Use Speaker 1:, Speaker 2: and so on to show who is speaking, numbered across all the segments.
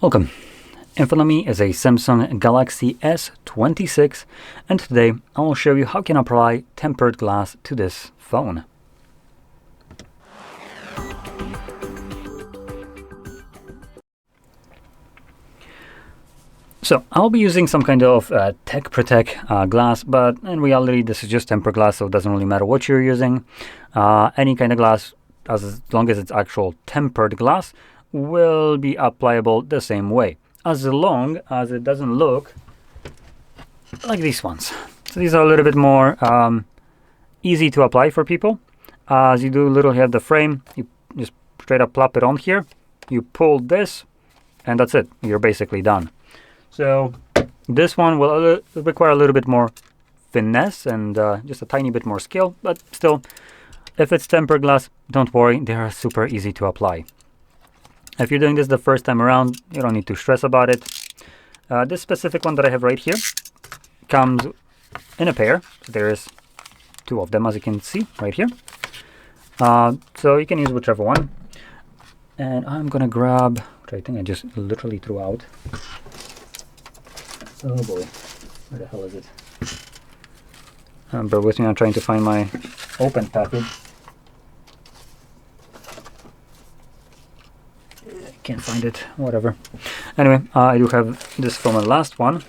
Speaker 1: Welcome. In front of me is a Samsung Galaxy S26, and today I will show you how you can apply tempered glass to this phone. So I'll be using some kind of Tech Protect glass, but in reality this is just tempered glass, so it doesn't really matter what you're using. Any kind of glass, as long as it's actual tempered glass, will be applicable the same way, as long as it doesn't look like these ones. So these are a little bit more easy to apply for people. As you do literally have the frame, you just straight up plop it on here, you pull this, and that's it. You're basically done. So this one will require a little bit more finesse and just a tiny bit more skill, but still, if it's tempered glass, don't worry, they are super easy to apply. If you're doing this the first time around, you don't need to stress about it. This specific one that I have right here comes in a pair. So there's two of them, as you can see right here. So you can use whichever one. And I'm gonna grab, which I think I just literally threw out. Oh boy, where the hell is it? Bear with me, I'm trying to find my open package. Can't find it, whatever. Anyway, I do have this from a last one.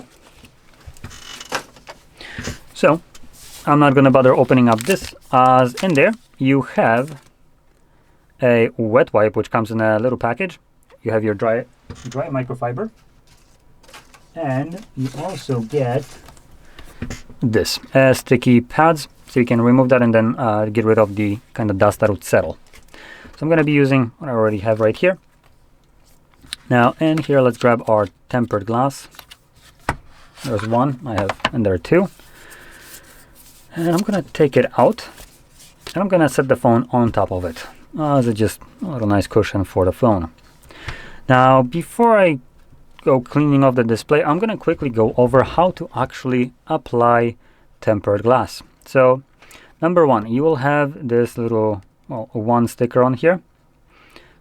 Speaker 1: So, I'm not gonna bother opening up this, as in there you have a wet wipe, which comes in a little package. You have your dry microfiber. And you also get this sticky pads, so you can remove that and then get rid of the kind of dust that would settle. So I'm going to be using what I already have right here. Now in here, let's grab our tempered glass. There's one I have, and there are two. And I'm going to take it out, and I'm going to set the phone on top of it, as it's just a little nice cushion for the phone. Now before I go cleaning off the display, I'm going to quickly go over how to actually apply tempered glass. So number one, you will have this little one sticker on here.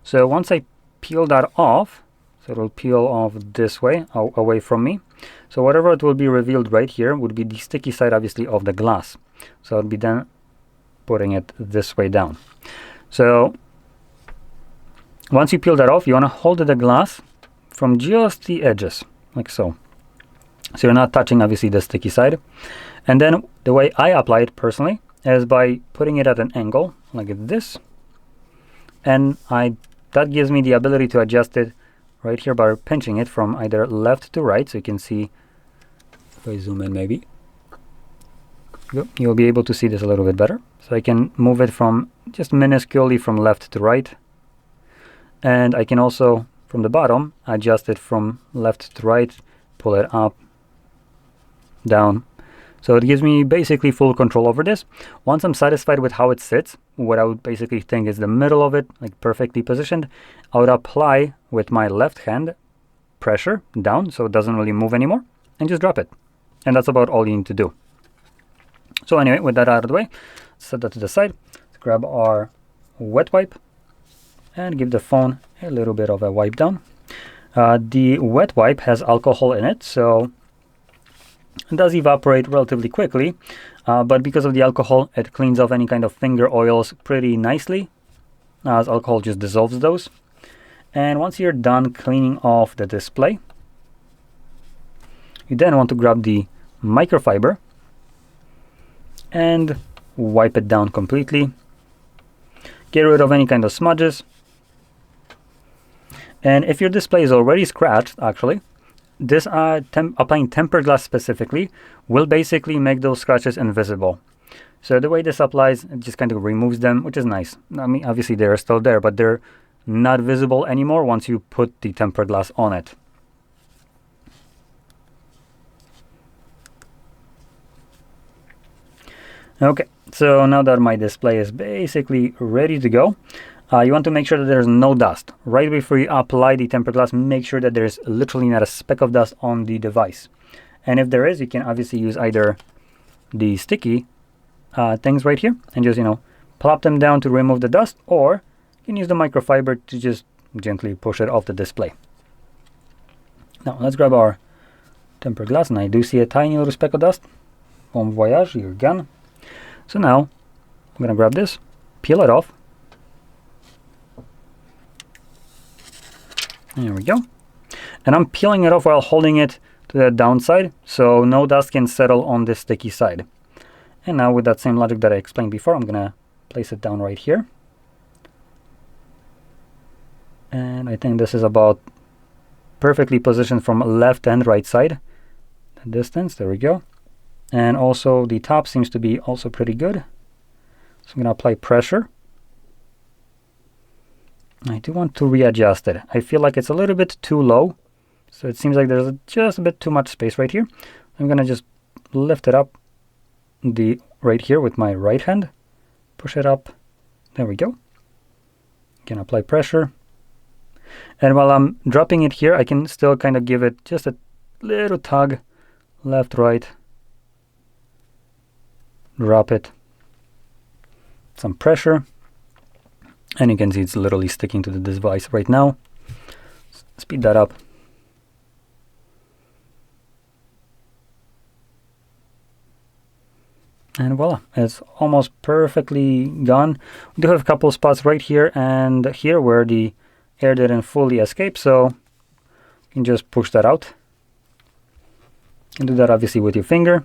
Speaker 1: So once I peel that off, so it will peel off this way, away from me. So whatever it will be revealed right here would be the sticky side, obviously, of the glass. So I'll be then putting it this way down. So once you peel that off, you want to hold the glass from just the edges, like so. So you're not touching, obviously, the sticky side. And then the way I apply it personally is by putting it at an angle, like this. And that gives me the ability to adjust it right here by pinching it from either left to right. So you can see, if I zoom in maybe, you'll be able to see this a little bit better. So I can move it from just minusculely from left to right. And I can also, from the bottom, adjust it from left to right, pull it up, down. So it gives me basically full control over this. Once I'm satisfied with how it sits, what I would basically think is the middle of it, like perfectly positioned, I would apply with my left hand pressure down so it doesn't really move anymore, and just drop it. And that's about all you need to do. So anyway, with that out of the way, set that to the side. Let's grab our wet wipe and give the phone a little bit of a wipe down. The wet wipe has alcohol in it, so it does evaporate relatively quickly, but because of the alcohol, it cleans off any kind of finger oils pretty nicely, as alcohol just dissolves those. And once you're done cleaning off the display, you then want to grab the microfiber and wipe it down completely. Get rid of any kind of smudges. And if your display is already scratched, actually, this applying tempered glass specifically will basically make those scratches invisible. So the way this applies, it just kind of removes them, which is nice. I mean, obviously they're still there, but they're not visible anymore once you put the tempered glass on it. Okay, so now that my display is basically ready to go, you want to make sure that there's no dust. Right before you apply the tempered glass, make sure that there's literally not a speck of dust on the device. And if there is, you can obviously use either the sticky things right here and just, plop them down to remove the dust, or you can use the microfiber to just gently push it off the display. Now let's grab our tempered glass, and I do see a tiny little speck of dust. Bon voyage, you're gone. So now I'm gonna grab this, peel it off. There we go. And I'm peeling it off while holding it to the downside, so no dust can settle on this sticky side. And now with that same logic that I explained before, I'm gonna place it down right here. And I think this is about perfectly positioned from left and right side. The distance, there we go. And also the top seems to be also pretty good. So I'm gonna apply pressure. I do want to readjust it. I feel like it's a little bit too low. So it seems like there's just a bit too much space right here. I'm gonna just lift it up right here with my right hand. Push it up. There we go. Can apply pressure. And while I'm dropping it here, I can still kind of give it just a little tug. Left, right. Drop it. Some pressure. And you can see it's literally sticking to the device right now. Speed that up. And voila, it's almost perfectly gone. We do have a couple of spots right here and here where the air didn't fully escape, so you can just push that out. You can do that obviously with your finger.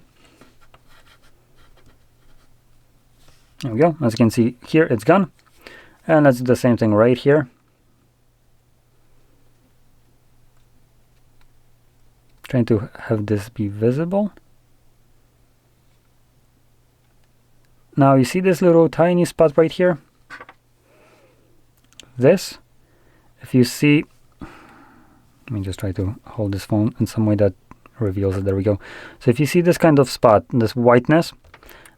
Speaker 1: There we go. As you can see here, it's gone. And let's do the same thing right here. Trying to have this be visible. Now you see this little tiny spot right here? This, if you see, let me just try to hold this phone in some way that reveals it. There we go. So if you see this kind of spot, this whiteness,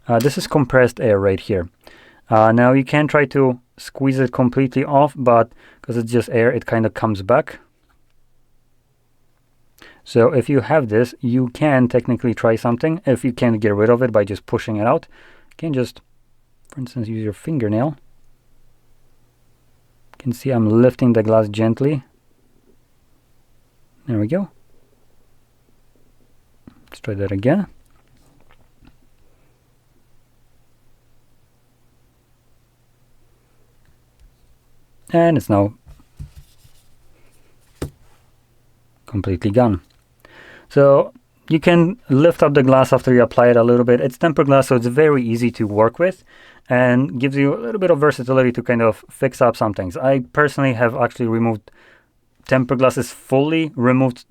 Speaker 1: this is compressed air right here. Now you can try to squeeze it completely off, but because it's just air, it kind of comes back. So if you have this, you can technically try something. If you can't get rid of it by just pushing it out, you can just, for instance, use your fingernail. You can see I'm lifting the glass gently. There we go. Let's try that again. And it's now completely gone. So you can lift up the glass after you apply it a little bit. It's tempered glass, so it's very easy to work with and gives you a little bit of versatility to kind of fix up some things. I personally have actually removed tempered glasses fully, removed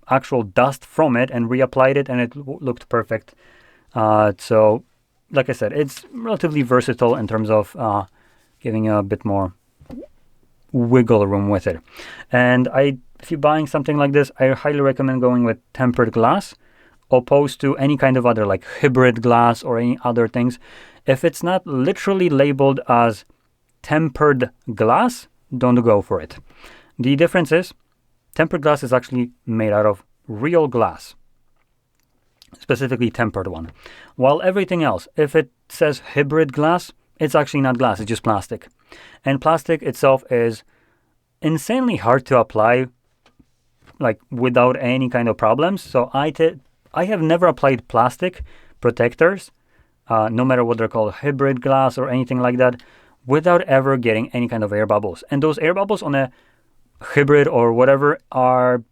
Speaker 1: actual dust from it and reapplied it, and it looked perfect. So like I said, it's relatively versatile in terms of giving you a bit more wiggle room with it. And if you're buying something like this, I highly recommend going with tempered glass opposed to any kind of other like hybrid glass or any other things. If it's not literally labeled as tempered glass, don't go for it. The difference is tempered glass is actually made out of real glass, specifically tempered one, while everything else, if it says hybrid glass, it's actually not glass, it's just plastic. And plastic itself is insanely hard to apply like without any kind of problems. So I have never applied plastic protectors, no matter what they're called, hybrid glass or anything like that, without ever getting any kind of air bubbles. And those air bubbles on a hybrid or whatever are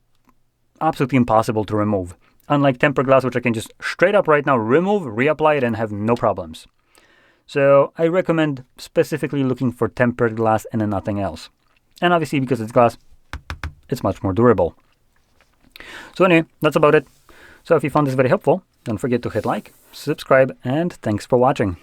Speaker 1: absolutely impossible to remove. Unlike tempered glass, which I can just straight up right now remove, reapply it, and have no problems. So I recommend specifically looking for tempered glass and then nothing else. And obviously because it's glass, it's much more durable. So anyway, that's about it. So if you found this very helpful, don't forget to hit like, subscribe, and thanks for watching.